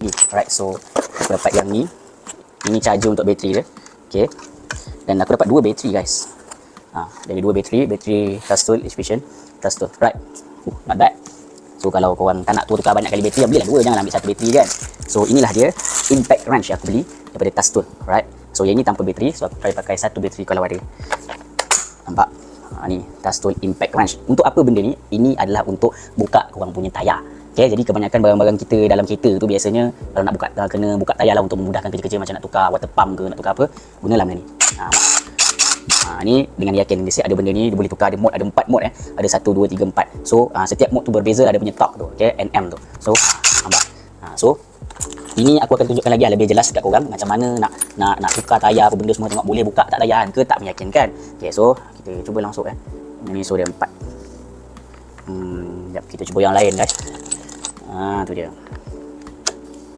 bateri. Alright, so aku dapat yang ni. Ini charger untuk bateri dia. Okay. Dan aku dapat 2 bateri guys. Dari 2 bateri Castrol Efficient Castrol. Right. Not bad. So kalau korang tak nak tukar banyak kali bateri, belilah 2, jangan ambil 1 bateri kan. So inilah dia impact wrench yang aku beli daripada Castrol. Right. So yang ni tanpa bateri, so aku try pakai 1 bateri kalau ada. Nampak? Ni Castrol impact wrench. Untuk apa benda ni? Ini adalah untuk buka korang punya tayar. Okay, jadi kebanyakan barang-barang kita dalam kereta tu biasanya kalau nak buka, kena buka tayar lah untuk memudahkan kerja-kerja macam nak tukar water pump ke, nak tukar apa, gunalah benda ni. Ni dengan yakin dia ada benda ni, dia boleh tukar, ada mod, ada 4 mod ada 1, 2, 3, 4. So setiap mod tu berbeza, ada punya torque tu, okay, NM tu. So nampak. So ini aku akan tunjukkan lagi lebih jelas dekat korang macam mana nak tukar tayar apa benda semua, tengok boleh buka tak tayar ke tak, meyakinkan. Okay, so kita cuba langsung ini so dia 4. Sekejap, kita cuba yang lain guys. Tu dia.